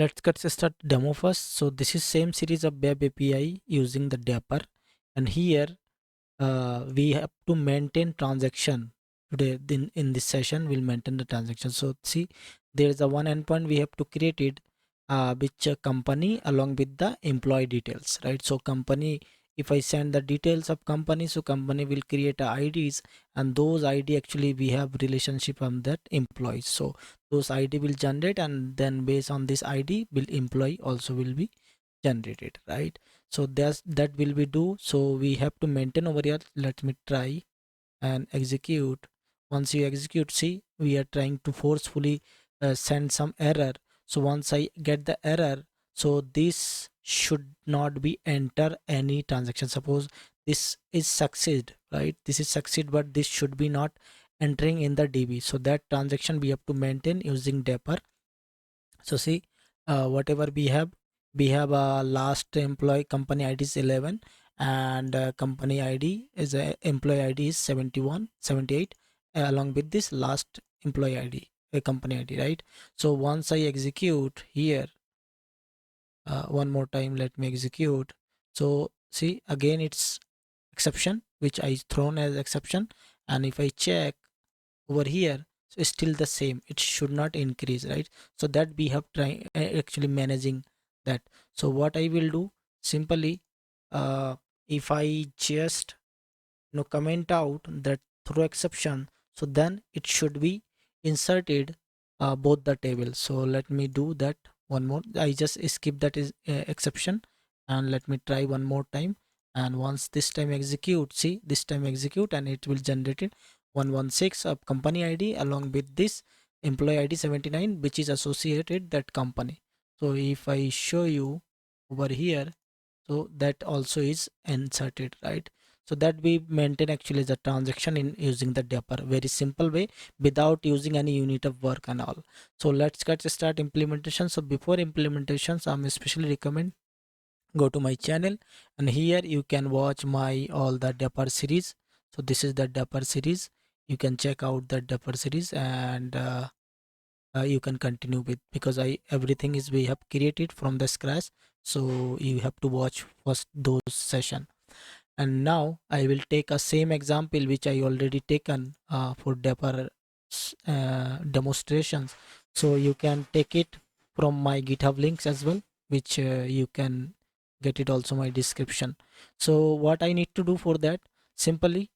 let's get start demo first. So this is same series of web API using the Dapper, and here we have to maintain transaction. Today in this session we'll maintain the transaction. So see, there is a one endpoint we have to create it, which company along with the employee details, right? So company, if I send the details of company, so company will create IDs, and those ID actually we have relationship on that employees. So those ID will generate, and then based on this ID will employee also will be generated, right? So that will be do. So we have to maintain over here. Let me try and execute. Once you execute, see, we are trying to forcefully send some error. So once I get the error, so this should not be enter any transaction. Suppose this is succeed, right? This is succeed, but this should be not entering in the DB. So that transaction we have to maintain using Dapper. So see, whatever we have a last employee company ID is 11, and company ID is employee ID is 71 78, along with this last employee ID, a company ID, right? So once I execute here, one more time, let me execute. So see, again it's exception which I thrown as exception, and if I check over here, so it's still the same, it should not increase, right? So that we have try actually managing that. So what I will do, simply, if I just comment out that throw exception, so then it should be inserted both the tables. So let me do that one more. I just skip that is exception, and let me try one more time. And once this time execute, see, this time execute, and it will generate it 116 of company ID along with this employee ID 79, which is associated that company. So if I show you over here, so that also is inserted, right? So that we maintain actually the transaction in using the Dapper, very simple way, without using any unit of work and all. So let's get start implementation. So before implementations, I'm especially recommend go to my channel, and here you can watch my all the Dapper series. So this is the Dapper series, you can check out the Dapper series, and you can continue with, because I everything is we have created from the scratch. So you have to watch first those session. And now I will take a same example which I already taken for Dapper demonstrations. So you can take it from my GitHub links as well, which you can get it also my description. So what I need to do for that, simply,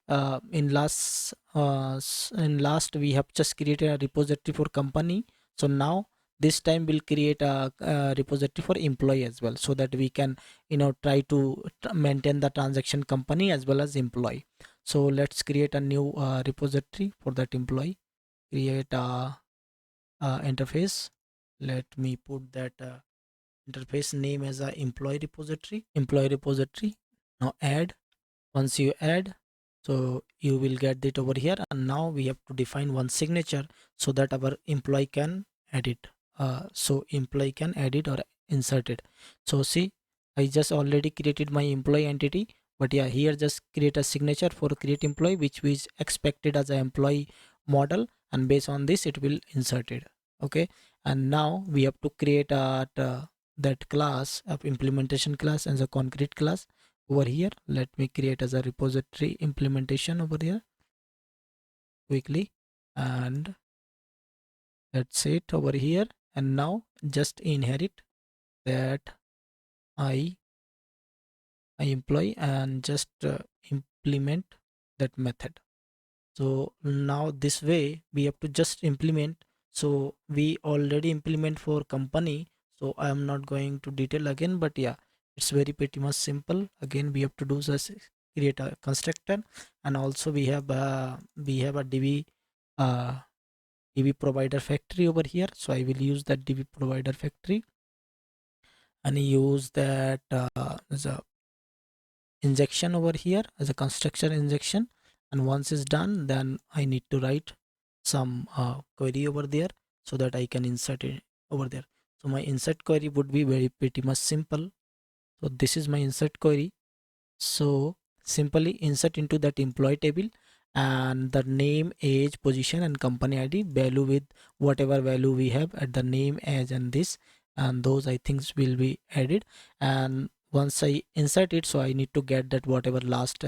in last we have just created a repository for company. So now this time we'll create a repository for employee as well, so that we can try to maintain the transaction company as well as employee. So let's create a new repository for that employee. Create a interface. Let me put that interface name as a employee repository. Now add. Once you add, so you will get it over here, and now we have to define one signature so that our employee can edit. So employee can edit or insert it. So see, I just already created my employee entity, but yeah, here just create a signature for create employee, which is expected as an employee model, and based on this it will insert it. Okay, and now we have to create that class of implementation class as a concrete class over here. Let me create as a repository implementation over here quickly, and that's it over here. And now just inherit that I employee, and just implement that method. So now this way we have to just implement. So we already implement for company, so I am not going to detail again, but yeah, it's very pretty much simple. Again, we have to do this, create a constructor, and also we have a uh, DB provider factory over here. So I will use that DB provider factory and use that as a injection over here, as a construction injection. And once it's done, then I need to write some query over there so that I can insert it over there. So my insert query would be very pretty much simple. So this is my insert query. So simply insert into that employee table, and the name, age, position, and company ID value with whatever value we have at the name, age, and this, and those I think will be added. And once I insert it, so I need to get that whatever last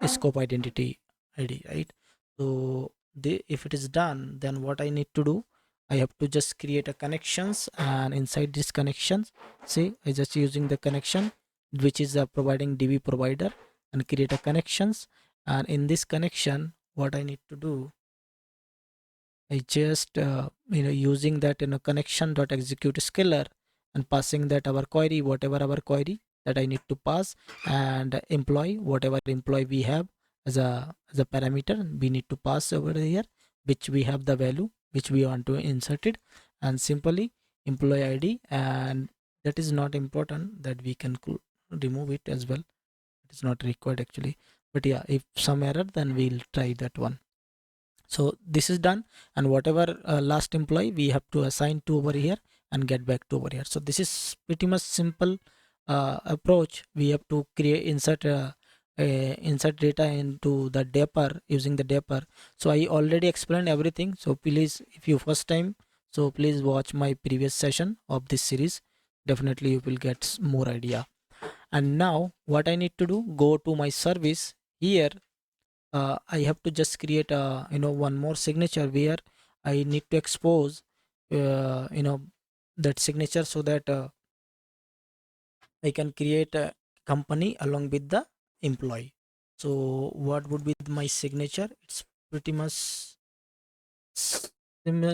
scope identity ID, right? So if it is done, then what I need to do, I have to just create a connections, and inside this connections, see, I just using the connection which is providing DB provider, and create a connections. And in this connection, what I need to do, I just using that connection dot execute scalar, and passing that our query, whatever our query that I need to pass, and employee, whatever employee we have as a parameter we need to pass over here, which we have the value which we want to insert it, and simply employee ID. And that is not important, that we can remove it as well. It is not required actually, but yeah, if some error, then we'll try that one. So this is done, and whatever last employee we have to assign to over here and get back to over here. So this is pretty much simple approach. We have to create insert data into the Dapper using the Dapper. So I already explained everything, so please, if you first time, so please watch my previous session of this series. Definitely you will get more idea. And now what I need to do, go to my service here. I have to just create a one more signature where I need to expose that signature, so that I can create a company along with the employee. So what would be my signature? It's pretty much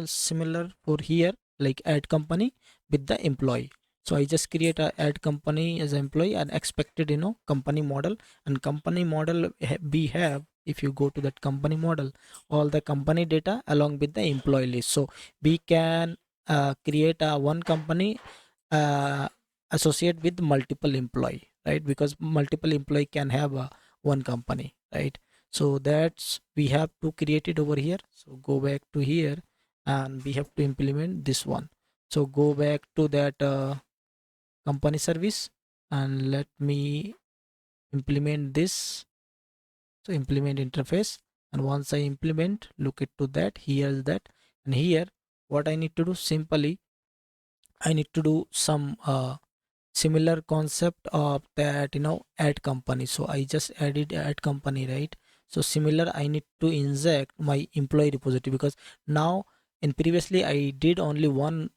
similar for here, like add company with the employee. So I just create a add company as employee, and expected company model. And company model we have, if you go to that company model, all the company data along with the employee list. So we can create a one company uh, associate with multiple employee, right? Because multiple employee can have one company, right? So that's we have to create it over here. So go back to here, and we have to implement this one. So go back to that company service, and let me implement this. So implement interface, and once I implement, look it to that, here's that. And here what I need to do, simply I need to do some similar concept of that add company. So I just added add company, right? So similar, I need to inject my employee repository, because now in previously I did only one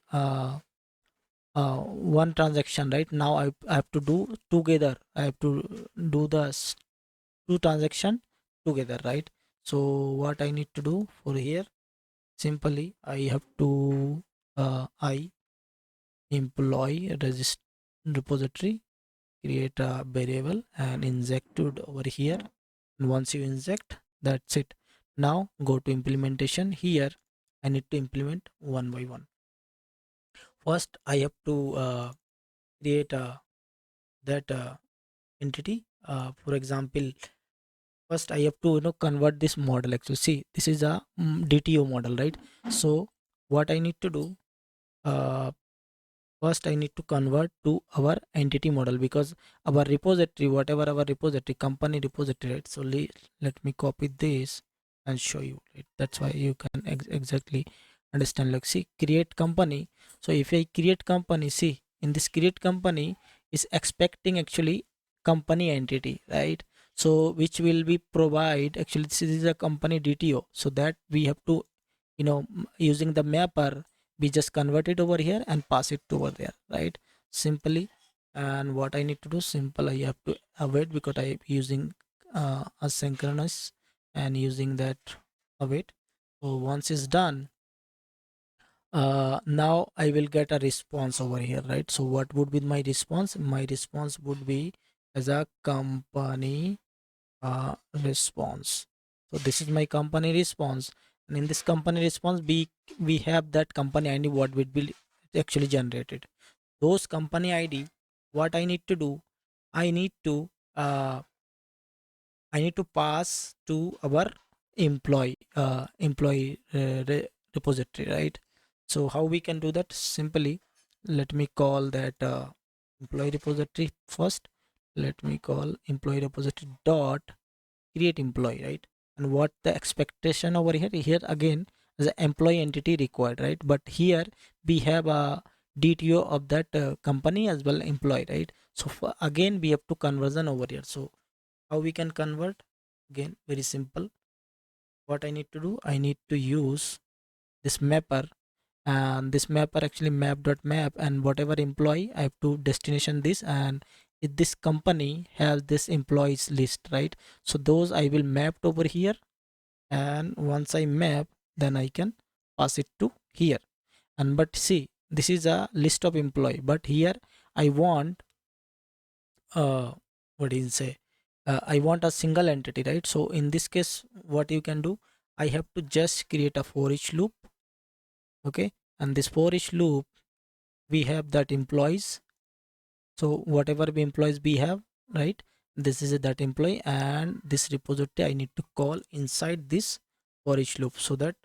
transaction, right? Now I have to do together, I have to do the two transaction together, right? So what I need to do for here, simply I have to I employee repository, create a variable and inject it over here. And once you inject, that's it. Now go to implementation. Here I need to implement one by one. First I have to create that entity. For example, first I have to convert this model. Actually, see, this is a DTO model, right? So what I need to do, uh, first I need to convert to our entity model, because our repository, whatever our repository, company repository, right? So let me copy this and show you, right? That's why you can exactly understand. Like, see, create company. So if I create company, see, in this create company is expecting actually company entity, right? So which will be provide, actually this is a company DTO, so that we have to using the mapper, we just convert it over here and pass it over there, right? Simply. And what I need to do, simple, I have to await, because I am using asynchronous and using that await. So once it's done, now I will get a response over here, right? So what would be my response? My response would be as a company response. So this is my company response, and in this company response, we have that company ID what will be actually generated. Those company ID, what I need to do, I need to uh, I need to pass to our employee repository, right? So how we can do that? Simply, let me call that employee repository first. Let me call employee repository dot create employee, right? And what the expectation over here, here again, the employee entity required, right? But here we have a DTO of that company as well employee, right? So again we have to conversion over here. So how we can convert? Again, very simple. What I need to do, I need to use this mapper, and this mapper actually map.map, and whatever employee I have to destination this, and if this company has this employees list, right? So those I will map over here, and once I map, then I can pass it to here. And but see, this is a list of employee, but here I want uh what do you say, I want a single entity, right? So in this case, what you can do, I have to just create a for each loop. Okay, and this for each loop, we have that employees. So whatever the employees we have, right, this is that employee, and this repository I need to call inside this for each loop, so that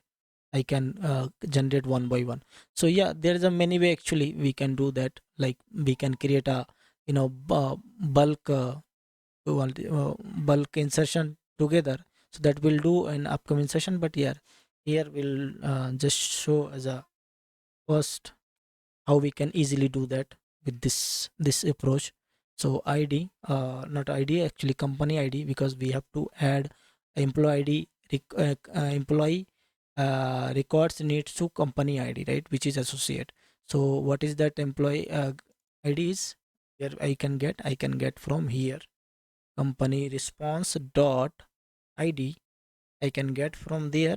I can generate one by one. So yeah, there is a many way actually we can do that. Like we can create a, you know, bulk bulk insertion together. So that we'll do in upcoming session. But yeah, here we'll just show as a first how we can easily do that with this approach. So ID, not ID, actually company ID, because we have to add employee ID, employee records needs to company ID, right, which is associate. So what is that employee ID is, here I can get from here company response dot ID, I can get from there.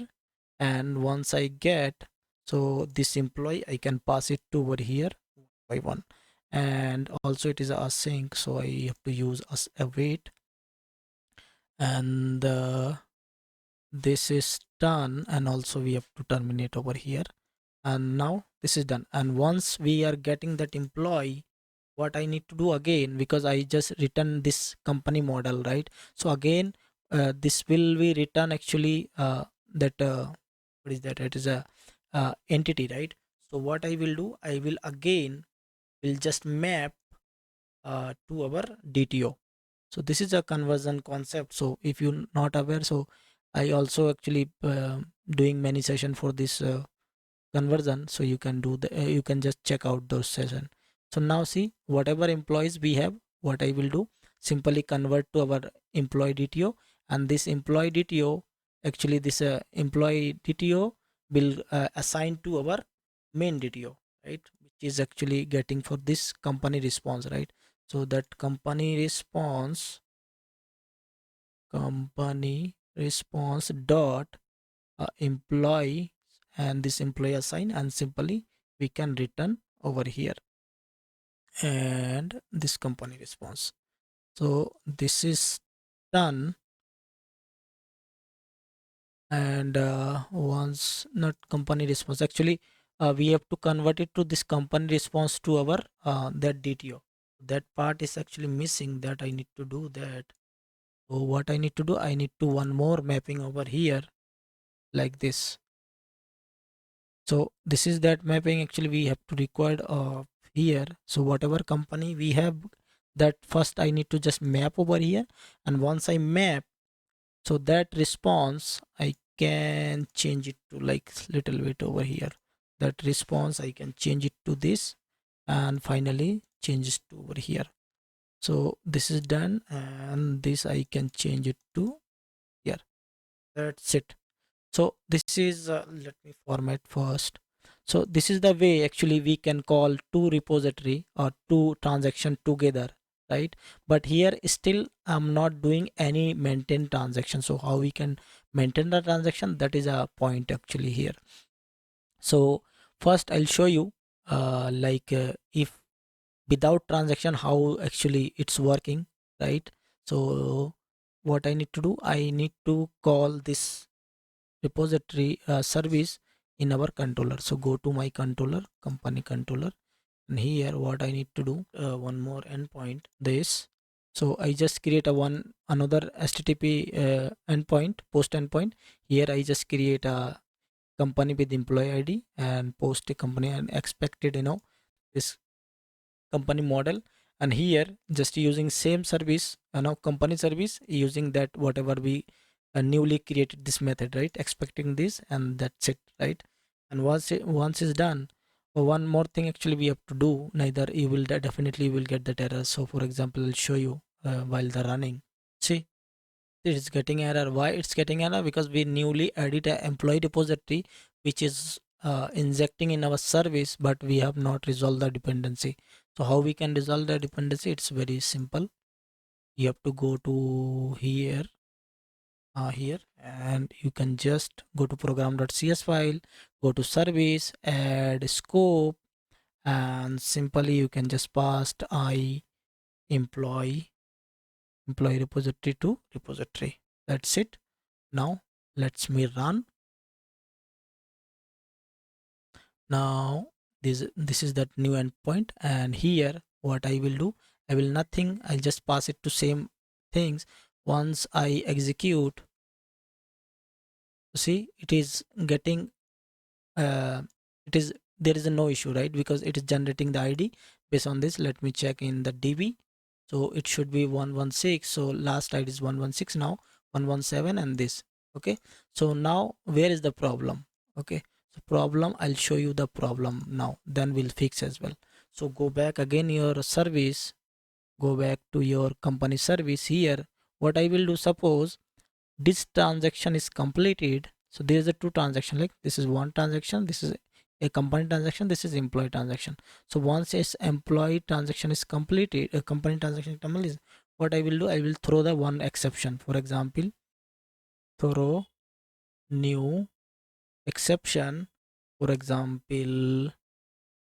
And once I get, so this employee I can pass it to over here by one. And also it is a async, so I have to use as await. And this is done, and also we have to terminate over here. And now this is done. And once we are getting that employee, what I need to do again, because I just written this company model, right? So again, this will be written actually that what is that, it is a entity, right? So what I will do, I will again will just map to our DTO. So this is a conversion concept. So if you're not aware, so I also actually doing many session for this conversion, so you can do the you can just check out those session. So now see, whatever employees we have, what I will do, simply convert to our employee DTO. And this employee DTO, actually this employee DTO will assign to our main DTO, right, which is actually getting for this company response, right? So that company response dot employee, and this employee assign, and simply we can return over here and this company response. So this is done. And once, not company response, actually we have to convert it to this company response to our that DTO. That part is actually missing, that I need to do that. So what I need to do, I need to one more mapping over here like this. So this is that mapping actually we have to record here. So whatever company we have, that first I need to just map over here. And once I map, so that response I can change it to like little bit over here. That response I can change it to this, and finally change it to over here. So this is done, and this I can change it to here. That's it. So this is let me format first. So this is the way actually we can call two repository or two transaction together, right? But here still I'm not doing any maintain transaction. So how we can maintain the transaction, that is a point actually here. So first I'll show you if without transaction how actually it's working, right? So what I need to do, I need to call this repository service in our controller. So go to my controller, company controller, and here what I need to do, one more endpoint this. So I just create a one another HTTP endpoint, post endpoint. Here I just create a company with employee ID and post a company and expected, this company model. And here just using same service, company service, using that whatever we newly created this method, right, expecting this, and that's it, right? And once it's done, one more thing actually we have to do, neither you will definitely you will get that error. So for example, I'll show you while the running. See, it is getting error. Why it's getting error? Because we newly added a employee repository which is injecting in our service, but we have not resolved the dependency. So how we can resolve the dependency? It's very simple. You have to go to here, and you can just go to program.cs file, go to service, add scope, and simply you can just pass I employee repository to repository. That's it. Now let's me run. Now this is that new endpoint, and here what I will do, I will nothing, I'll just pass it to same things. Once I execute, see it is getting uh, it is, there is a no issue, right? Because it is generating the ID based on this. Let me check in the DB. So it should be 116. So last ID is 116, now 117 and this. Okay, so now where is the problem? Okay, so problem, I'll show you the problem now, then we'll fix as well. So go back again your service, go back to your company service. Here what I will do, suppose this transaction is completed. So there is a two transaction, like this is one transaction, this is a company transaction, this is employee transaction. So once this employee transaction is completed, a company transaction completed, what I will do, I will throw the one exception. For example, throw new exception, for example,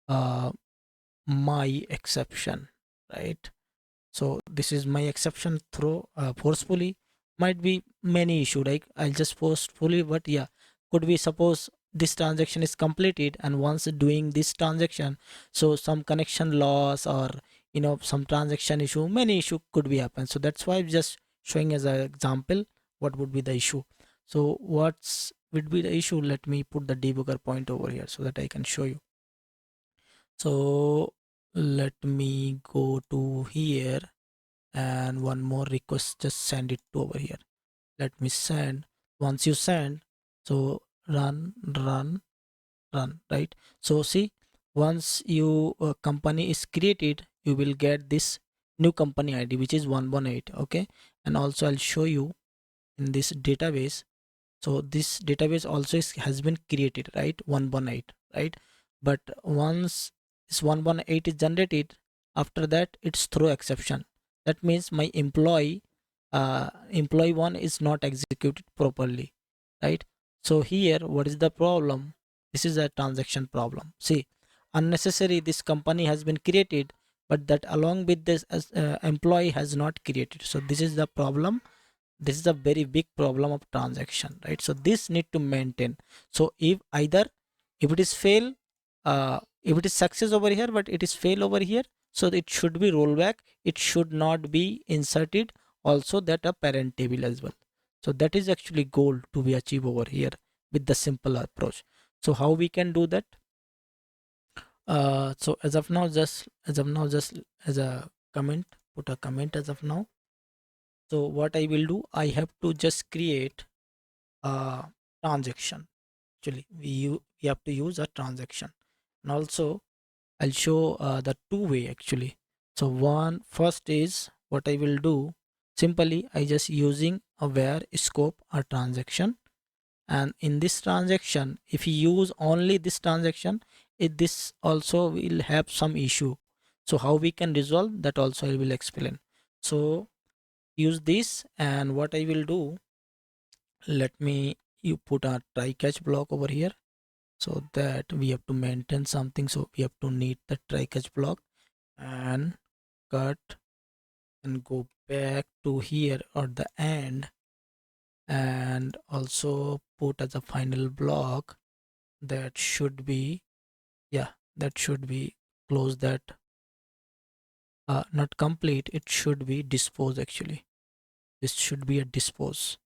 uh, my exception, right? So this is my exception, throw forcefully. Might be many issue, like I'll just forcefully, but yeah, could be, suppose this transaction is completed, and once doing this transaction, so some connection loss, or some transaction issue, many issue could be happen. So that's why I'm just showing as an example what would be the issue. So what's would be the issue? Let me put the debugger point over here so that I can show you. So let me go to here, and one more request, just send it to over here. Let me send. Once you send, so run, right? So see, once you company is created, you will get this new company ID which is 118. Okay, and also I'll show you in this database. So this database also has been created, right? 118, right? But once this 118 is generated, after that it's throw exception. That means my employee one is not executed properly, right? So here what is the problem? This is a transaction problem. See, unnecessary this company has been created, but that along with this as employee has not created. So this is the problem. This is a very big problem of transaction, right? So this need to maintain. So if either, if it is fail, if it is success over here but it is fail over here, so it should be rollback, it should not be inserted also that a parent table as well. So that is actually goal to be achieved over here with the simple approach. So how we can do that? So as of now just as a comment, put a comment as of now. So what I will do, I have to just create a transaction. Actually, we have to use a transaction, and also I'll show the two way actually. So one first is what I will do. Simply, I just using a where scope a transaction, and in this transaction, if you use only this transaction, this also will have some issue. So how we can resolve that also I will explain. So use this, and what I will do, let me you put a try catch block over here, so that we have to maintain something. So we have to need the try catch block, and cut and go back to here at the end, and also put as a final block. That should be, yeah, that should be close that, not complete, it should be dispose actually. This should be a dispose.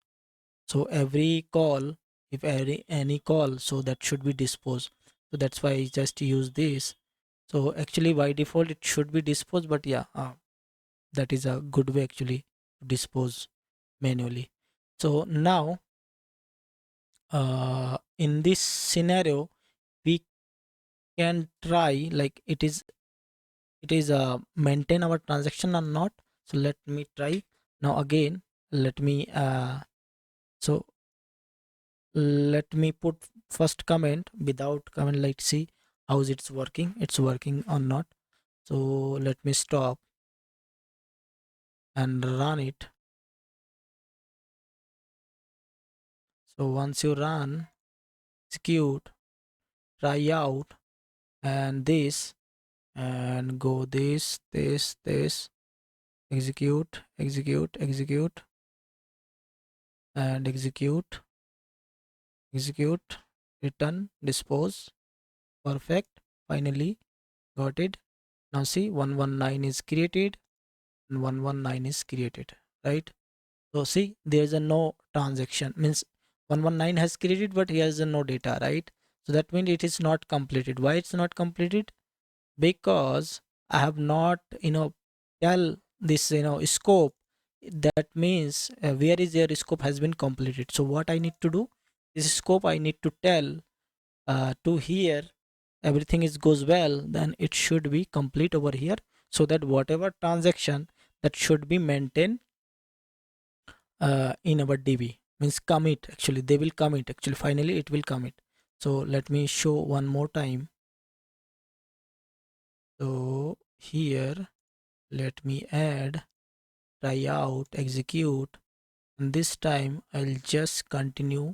So every call, if any call, so that should be disposed. So that's why I just use this. So actually by default it should be disposed, but yeah, that is a good way actually to dispose manually. So now , in this scenario, we can try like it is maintain our transaction or not. So let me try now again. Let me so let me put first comment without comment. Let's see how is it's working, it's working or not. So let me stop and run it. So once you run, execute, try out, and this, and go this, execute, and execute, return, dispose. Perfect. Finally got it. Now see 119 is created and 119 is created, right? So see there is a no transaction, means 119 has created but here is a no data, right? So that means it is not completed. Why it's not completed? Because I have not tell this scope. That means where is your scope has been completed. So what I need to do, this scope I need to tell to here everything is goes well, then it should be complete over here, so that whatever transaction that should be maintained in our DB, means commit, actually they will commit, actually finally it will commit. So let me show one more time. So here let me add, try out, execute, and this time I'll just continue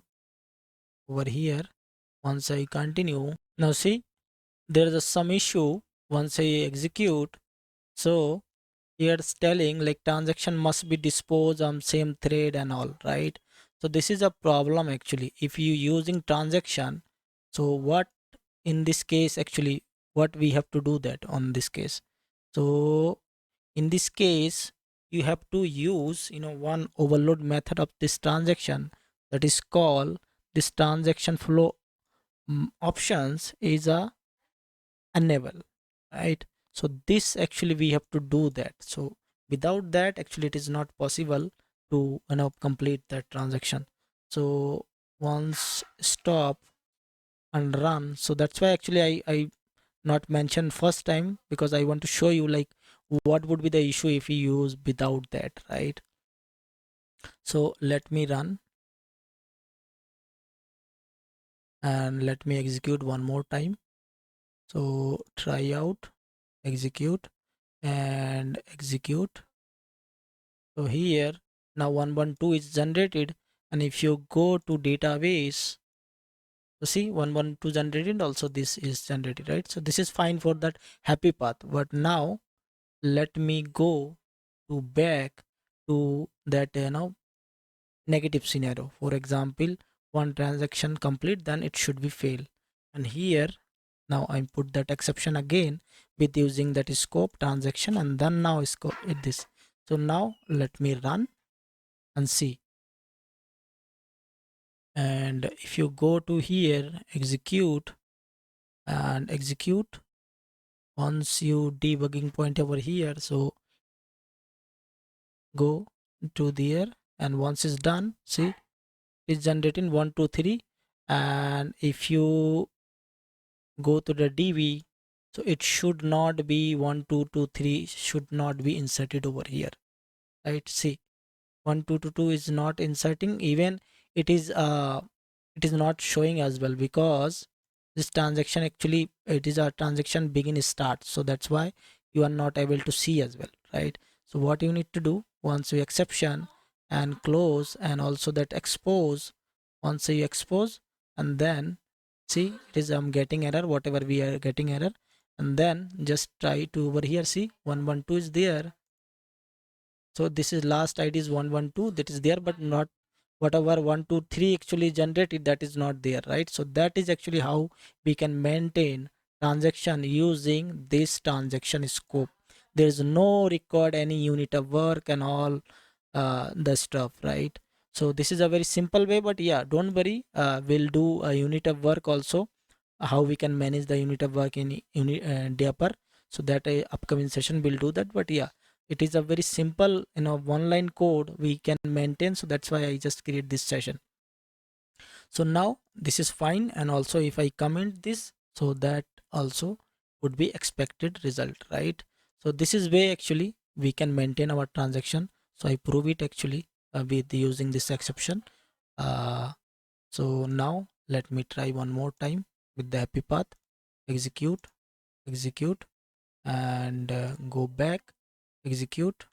over here. Once I continue, now see there is some issue. Once I execute, so here it's telling like transaction must be disposed on same thread and all, right? So this is a problem actually if you using transaction. So what in this case actually, what we have to do that on this case? So in this case you have to use one overload method of this transaction, that is called this transaction flow options is a enable, right? So this actually we have to do that. So without that actually it is not possible to complete that transaction. So once stop and run, so that's why actually I not mentioned first time, because I want to show you like what would be the issue if we use without that, right? So let me run and let me execute one more time. So try out, execute, and execute. So here now 112 is generated, and if you go to database, so see 112 generated, also this is generated, right? So this is fine for that happy path. But now let me go to back to that negative scenario. For example, one transaction complete, then it should be fail. And here now I put that exception again with using that scope transaction, and then now scope it this. So now let me run and see. And if you go to here, execute and execute, once you debugging point over here, so go to there, and once it's done, see it's generating 123. And if you go to the DB, so it should not be 1223, should not be inserted over here, right? See 1222 is not inserting, even it is not showing as well, because this transaction actually it is a transaction begin start, so that's why you are not able to see as well, right? So what you need to do, once you exception and close, and also that expose, once you expose, and then see it is getting error, whatever we are getting error, and then just try to over here, see 112 is there. So this is last id is 112, that is there, but not whatever 123 actually generated, that is not there, right? So that is actually how we can maintain transaction using this transaction scope. There is no record any unit of work and all the stuff, right? So this is a very simple way, but yeah, don't worry, we'll do a unit of work also, how we can manage the unit of work in Dapper. So that upcoming session will do that. But yeah, it is a very simple one line code we can maintain, so that's why I just create this session. So now this is fine, and also if I comment this, so that also would be expected result, right? So this is way actually we can maintain our transaction. So I prove it actually with using this exception. So now let me try one more time with the happy path. Execute, execute, and go back, execute.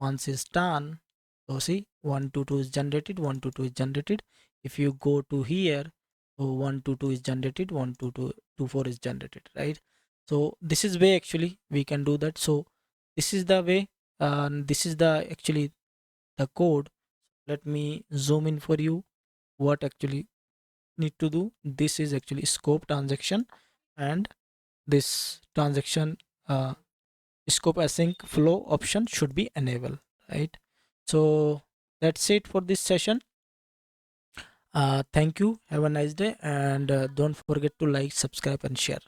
Once it's done, so see 122 is generated, 122 is generated. If you go to here, so 122 is generated, 12224 is generated, right? So this is way actually we can do that. So this is the way, this is the actually the code. Let me zoom in for you what actually need to do. This is actually scope transaction, and this transaction scope async flow option should be enabled, right? So that's it for this session. Thank you, have a nice day, and don't forget to like, subscribe and share.